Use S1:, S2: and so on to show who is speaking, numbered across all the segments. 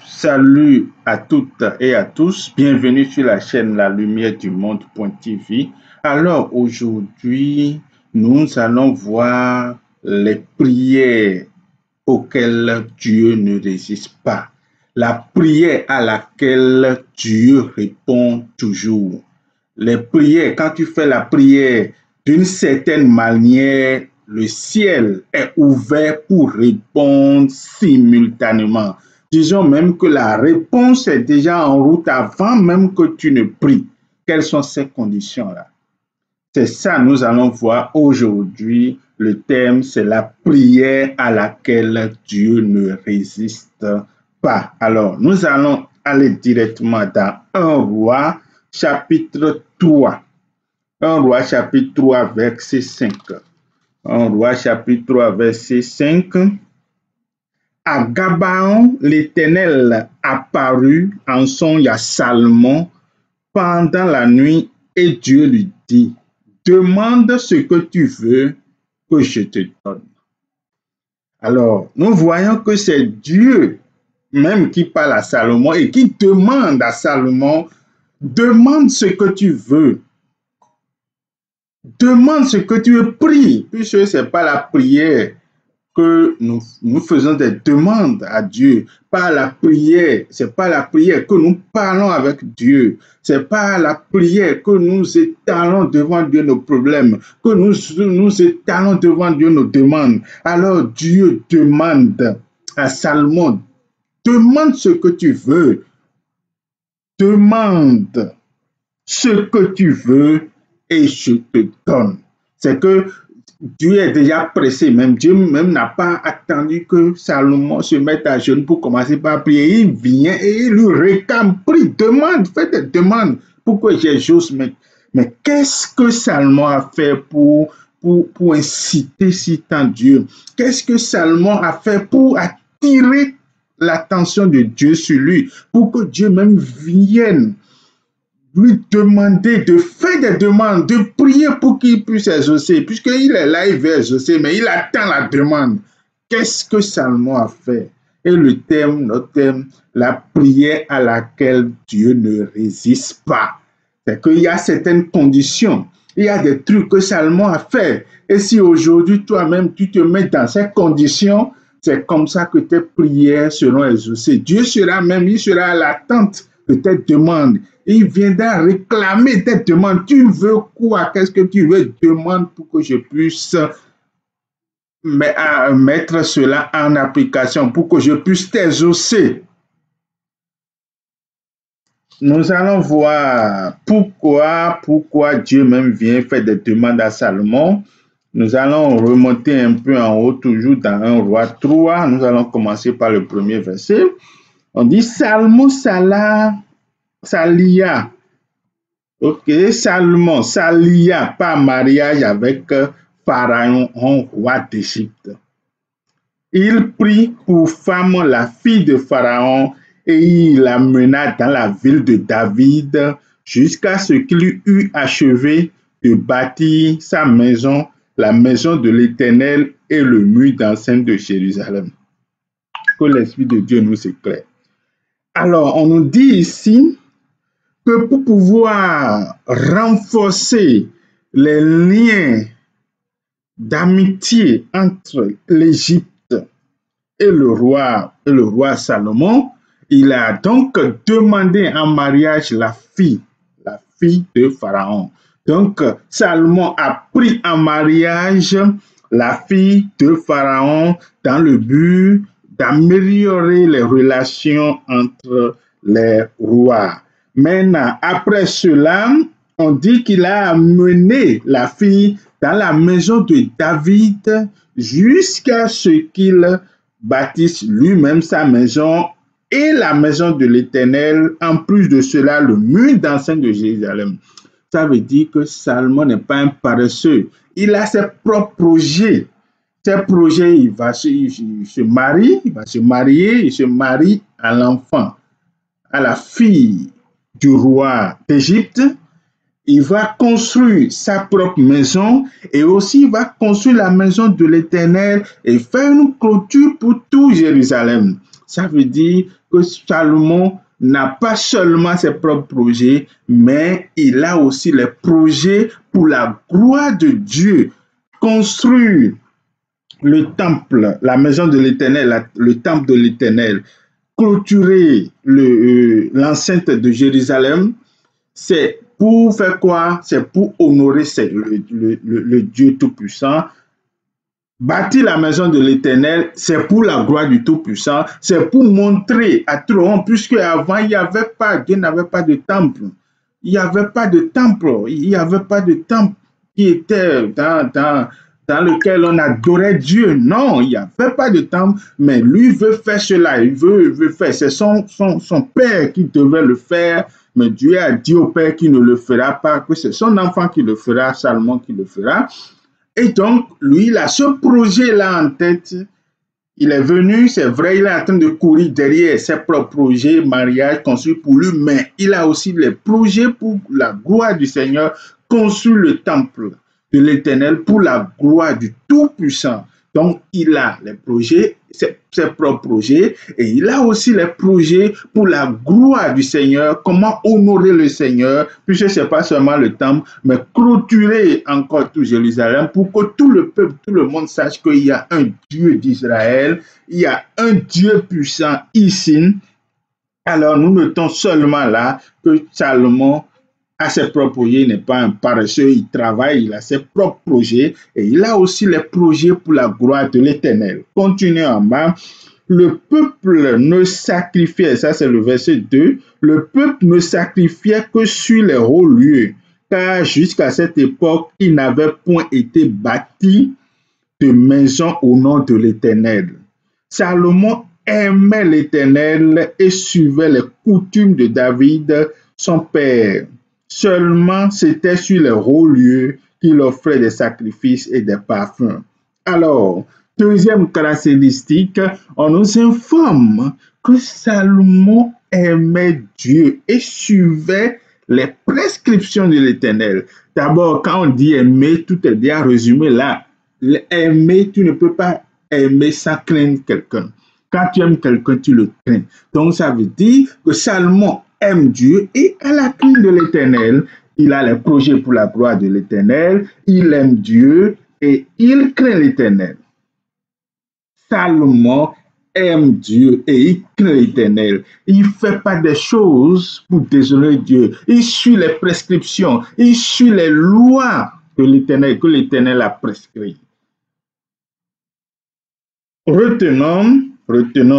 S1: Salut à toutes et à tous, bienvenue sur la chaîne La Lumière du Monde.tv. Alors aujourd'hui, nous allons voir les prières auxquelles Dieu ne résiste pas. La prière à laquelle Dieu répond toujours. Les prières, quand tu fais la prière d'une certaine manière, le ciel est ouvert pour répondre simultanément. Disons même que la réponse est déjà en route avant même que tu ne pries. Quelles sont ces conditions-là? C'est ça, nous allons voir aujourd'hui. Le thème, c'est la prière à laquelle Dieu ne résiste pas. Alors, nous allons aller directement dans 1 Roi, chapitre 3. 1 Roi, chapitre 3, verset 5. 1 Roi, chapitre 3, verset 5. À Gabaon, l'Éternel apparut en songe à Salomon pendant la nuit et Dieu lui dit, demande ce que tu veux que je te donne. Alors, nous voyons que c'est Dieu même qui parle à Salomon et qui demande à Salomon, demande ce que tu veux. Demande ce que tu veux, prie, puisque ce n'est pas la prière que nous faisons des demandes à Dieu, pas la prière, c'est pas la prière que nous parlons avec Dieu, c'est pas la prière que nous étalons devant Dieu nos problèmes, que nous étalons devant Dieu nos demandes. Alors Dieu demande à Salomon, demande ce que tu veux, demande ce que tu veux et je te donne. C'est que Dieu est déjà pressé, même Dieu même n'a pas attendu que Salomon se mette à genoux pour commencer par prier. Il vient et il lui réclame, prie, demande, fais des demandes pour que j'ose. Mais qu'est-ce que Salomon a fait pour inciter si tant Dieu? Qu'est-ce que Salomon a fait pour attirer l'attention de Dieu sur lui, pour que Dieu même vienne lui demander de faire des demandes, de prier pour qu'il puisse exaucer, puisqu'il est là, il veut exaucer, mais il attend la demande. Qu'est-ce que Salomon a fait? Et le thème, notre thème, la prière à laquelle Dieu ne résiste pas. C'est qu'il y a certaines conditions, il y a des trucs que Salomon a fait. Et si aujourd'hui, toi-même, tu te mets dans ces conditions, c'est comme ça que tes prières seront exaucées. Dieu sera même, il sera à l'attente de tes demandes. Il viendra réclamer tes demandes. Tu veux quoi? Qu'est-ce que tu veux? Demande pour que je puisse mettre cela en application, pour que je puisse t'exaucer. Nous allons voir pourquoi Dieu même vient faire des demandes à Salomon. Nous allons remonter un peu en haut, toujours dans 1 Roi 3. Nous allons commencer par le premier verset. On dit Salomon s'allia. Ok, Salomon s'allia par mariage avec Pharaon, roi d'Égypte. Il prit pour femme la fille de Pharaon et il la mena dans la ville de David jusqu'à ce qu'il eût achevé de bâtir sa maison, la maison de l'Éternel et le mur d'enceinte de Jérusalem. Que l'Esprit de Dieu nous éclaire. Alors, on nous dit ici que pour pouvoir renforcer les liens d'amitié entre l'Égypte et le roi Salomon, il a donc demandé en mariage la fille de Pharaon. Donc, Salomon a pris en mariage la fille de Pharaon dans le but d'améliorer les relations entre les rois. Maintenant, après cela, on dit qu'il a amené la fille dans la maison de David jusqu'à ce qu'il bâtisse lui-même sa maison et la maison de l'Éternel, en plus de cela, le mur d'enceinte de Jérusalem. Ça veut dire que Salomon n'est pas un paresseux. Il a ses propres projets. Ses projets, il va se marie à l'enfant, à la fille du roi d'Égypte. Il va construire sa propre maison et aussi il va construire la maison de l'Éternel et faire une clôture pour tout Jérusalem. Ça veut dire que Salomon n'a pas seulement ses propres projets, mais il a aussi les projets pour la gloire de Dieu. Construire le temple, la maison de l'Éternel, le temple de l'Éternel, clôturer l'enceinte de Jérusalem, c'est pour faire quoi? C'est pour honorer le Dieu Tout-Puissant. Bâtir la maison de l'Éternel, c'est pour la gloire du Tout-Puissant, c'est pour montrer à tout le monde, puisque avant, Dieu n'avait pas de temple. Il n'y avait pas de temple. Il n'y avait pas de temple qui était dans lequel on adorait Dieu. Non, il n'y avait pas de temple, mais lui veut faire cela. Il veut faire. C'est son père qui devait le faire, mais Dieu a dit au père qu'il ne le fera pas, que c'est son enfant qui le fera, Salomon qui le fera. Et donc, lui, il a ce projet-là en tête. Il est venu, c'est vrai, il est en train de courir derrière ses propres projets, mariage, construit pour lui, mais il a aussi les projets pour la gloire du Seigneur, construire le temple de l'Éternel pour la gloire du Tout-Puissant. Donc, il a les projets, ses propres projets, et il a aussi les projets pour la gloire du Seigneur, comment honorer le Seigneur, puisque ce n'est pas seulement le temple, mais clôturer encore tout Jérusalem pour que tout le peuple, tout le monde sache qu'il y a un Dieu d'Israël, il y a un Dieu puissant ici. Alors, nous notons seulement là que Salomon a ses propres projets, il n'est pas un paresseux, il travaille, il a ses propres projets et il a aussi les projets pour la gloire de l'Éternel. Continuons en bas. Le peuple ne sacrifiait, ça c'est le verset 2, le peuple ne sacrifiait que sur les hauts lieux, car jusqu'à cette époque, il n'avait point été bâti de maison au nom de l'Éternel. Salomon aimait l'Éternel et suivait les coutumes de David, son père. Seulement, c'était sur les hauts lieux qu'il offrait des sacrifices et des parfums. Alors, deuxième caractéristique, on nous informe que Salomon aimait Dieu et suivait les prescriptions de l'Éternel. D'abord, quand on dit aimer, tout est bien résumé là. Aimer, tu ne peux pas aimer sans craindre quelqu'un. Quand tu aimes quelqu'un, tu le crains. Donc, ça veut dire que Salomon aime Dieu et à la crainte de l'Éternel, il a les projets pour la gloire de l'Éternel, il aime Dieu et il craint l'Éternel. Salomon aime Dieu et il craint l'Éternel. Il ne fait pas des choses pour déshonorer Dieu. Il suit les prescriptions, il suit les lois que l'Éternel a prescrites. Retenons,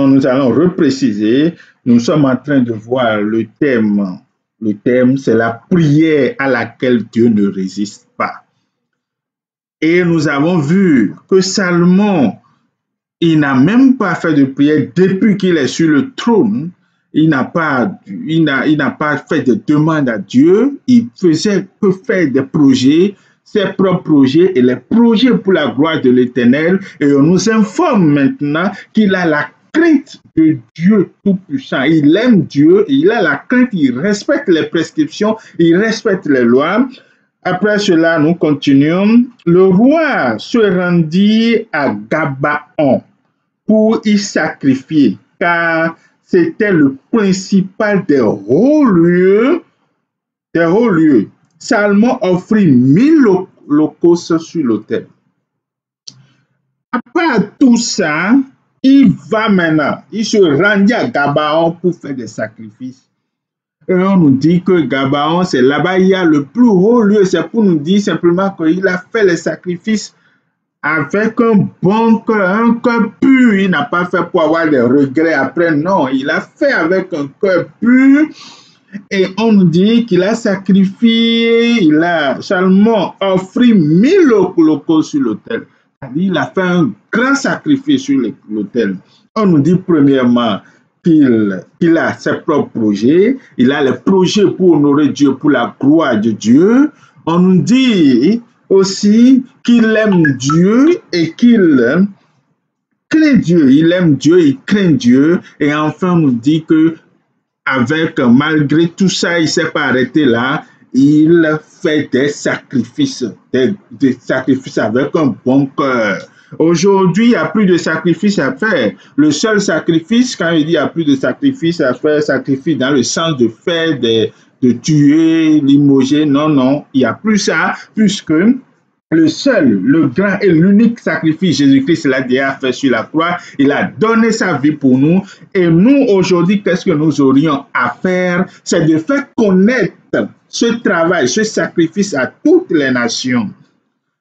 S1: nous allons repréciser. Nous sommes en train de voir le thème. Le thème, c'est la prière à laquelle Dieu ne résiste pas. Et nous avons vu que Salomon, il n'a même pas fait de prière depuis qu'il est sur le trône. Il n'a pas fait de demande à Dieu. Il faisait que faire des projets, ses propres projets et les projets pour la gloire de l'Éternel. Et on nous informe maintenant qu'il a la crainte de Dieu Tout-Puissant. Il aime Dieu, il a la crainte, il respecte les prescriptions, il respecte les lois. Après cela, nous continuons. Le roi se rendit à Gabaon pour y sacrifier, car c'était le principal des hauts lieux. Salomon offrit 1000 holocaustes sur l'autel. Après tout ça, il va maintenant, il se rendit à Gabaon pour faire des sacrifices. Et on nous dit que Gabaon, c'est là-bas, il y a le plus haut lieu. C'est pour nous dire simplement qu'il a fait les sacrifices avec un bon cœur, un cœur pur. Il n'a pas fait pour avoir des regrets après, non. Il a fait avec un cœur pur. Et on nous dit qu'il a sacrifié, Salomon offrit 1000 holocaustes sur l'autel. Il a fait un grand sacrifice sur l'autel. On nous dit premièrement qu'il a ses propres projets, il a les projets pour honorer Dieu, pour la gloire de Dieu. On nous dit aussi qu'il aime Dieu et qu'il craint Dieu. Il aime Dieu, il craint Dieu. Et enfin, on nous dit que malgré tout ça, il ne s'est pas arrêté là. Il fait des sacrifices avec un bon cœur. Aujourd'hui, il n'y a plus de sacrifice à faire. Le seul sacrifice, quand il dit il n'y a plus de sacrifice à faire, sacrifice dans le sens de faire de tuer, limoger, non, non, il n'y a plus ça, puisque le seul, le grand et l'unique sacrifice, Jésus-Christ l'a déjà fait sur la croix. Il a donné sa vie pour nous. Et nous, aujourd'hui, qu'est-ce que nous aurions à faire? C'est de faire connaître ce travail, ce sacrifice à toutes les nations.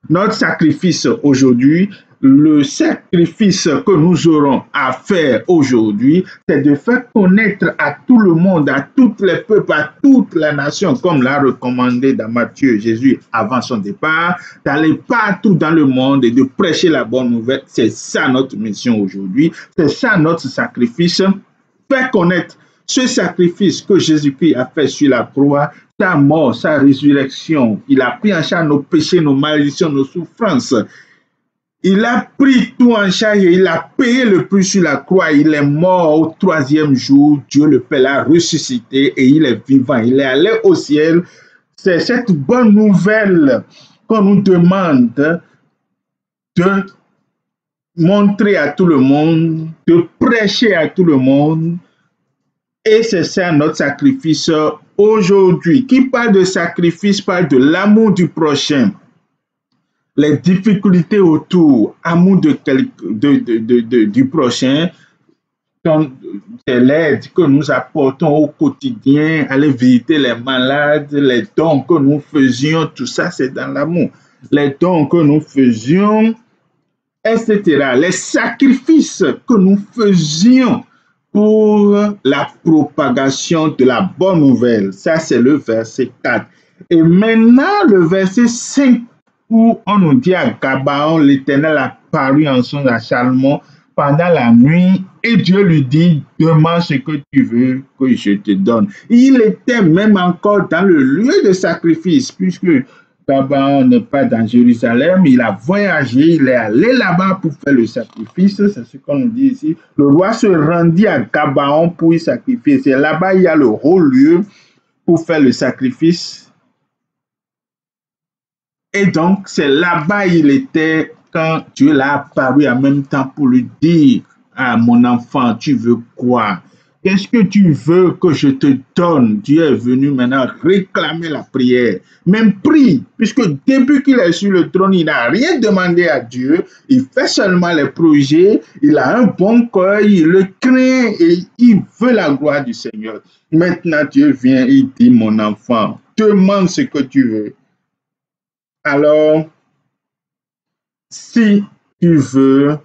S1: Notre sacrifice aujourd'hui, le sacrifice que nous aurons à faire aujourd'hui, c'est de faire connaître à tout le monde, à tous les peuples, à toutes les nations, comme l'a recommandé dans Matthieu Jésus avant son départ, d'aller partout dans le monde et de prêcher la bonne nouvelle. C'est ça notre mission aujourd'hui, c'est ça notre sacrifice. Faire connaître ce sacrifice que Jésus-Christ a fait sur la croix, sa mort, sa résurrection. Il a pris en charge nos péchés, nos malédictions, nos souffrances. Il a pris tout en charge et il a payé le prix sur la croix. Il est mort au 3e jour. Dieu le Père l'a ressuscité et il est vivant. Il est allé au ciel. C'est cette bonne nouvelle qu'on nous demande de montrer à tout le monde, de prêcher à tout le monde. Et c'est ça notre sacrifice aujourd'hui. Qui parle de sacrifice parle de l'amour du prochain. Les difficultés autour, amour du prochain, c'est l'aide que nous apportons au quotidien, aller visiter les malades, les dons que nous faisions, tout ça c'est dans l'amour. Les dons que nous faisions, etc. Les sacrifices que nous faisions pour la propagation de la bonne nouvelle. Ça, c'est le verset 4. Et maintenant, le verset 5, où on nous dit à Gabaon, l'Éternel a paru en son à Salomon pendant la nuit, et Dieu lui dit, demande ce que tu veux que je te donne. Il était même encore dans le lieu de sacrifice, puisque Gabaon n'est pas dans Jérusalem, il a voyagé, il est allé là-bas pour faire le sacrifice, c'est ce qu'on nous dit ici. Le roi se rendit à Gabaon pour y sacrifier. C'est là-bas il y a le haut lieu pour faire le sacrifice. Et donc, c'est là-bas il était quand Dieu l'a apparu en même temps pour lui dire, ah mon enfant, tu veux quoi? Qu'est-ce que tu veux que je te donne? Dieu est venu maintenant réclamer la prière. Même prie, puisque depuis qu'il est sur le trône, il n'a rien demandé à Dieu. Il fait seulement les projets. Il a un bon cœur, il le craint et il veut la gloire du Seigneur. Maintenant, Dieu vient et dit, mon enfant, demande ce que tu veux. Alors, si tu veux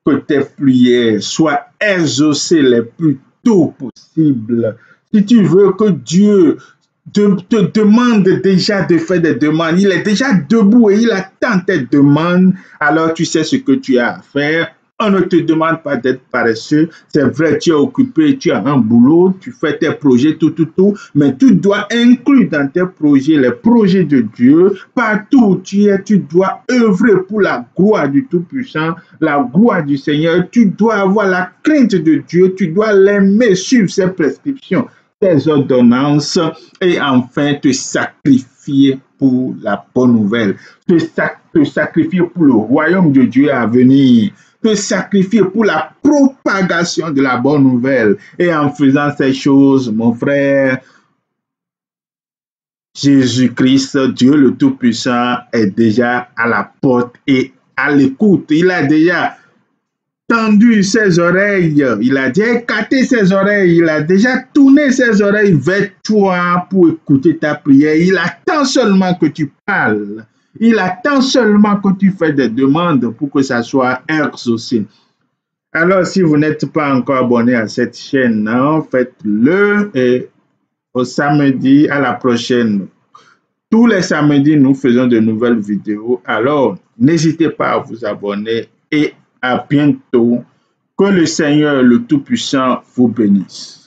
S1: que tes prières soient exaucées les plus tôt possible, si tu veux que Dieu te demande déjà de faire des demandes, il est déjà debout et il attend tes demandes, alors tu sais ce que tu as à faire. On ne te demande pas d'être paresseux. C'est vrai, tu es occupé, tu as un boulot, tu fais tes projets, tout, mais tu dois inclure dans tes projets les projets de Dieu. Partout où tu es, tu dois œuvrer pour la gloire du Tout-Puissant, la gloire du Seigneur. Tu dois avoir la crainte de Dieu, tu dois l'aimer, suivre ses prescriptions, ses ordonnances et enfin te sacrifier pour la bonne nouvelle, te sacrifier pour le royaume de Dieu à venir, te sacrifier pour la propagation de la bonne nouvelle. Et en faisant ces choses, mon frère, Jésus-Christ, Dieu le Tout-Puissant, est déjà à la porte et à l'écoute. Il a déjà tendu ses oreilles, il a déjà écarté ses oreilles, il a déjà tourné ses oreilles vers toi pour écouter ta prière. Il attend seulement que tu parles. Il attend seulement que tu fais des demandes pour que ça soit exaucé. Alors, si vous n'êtes pas encore abonné à cette chaîne, faites-le et au samedi, à la prochaine. Tous les samedis, nous faisons de nouvelles vidéos. Alors, n'hésitez pas à vous abonner et à bientôt. Que le Seigneur, le Tout-Puissant, vous bénisse.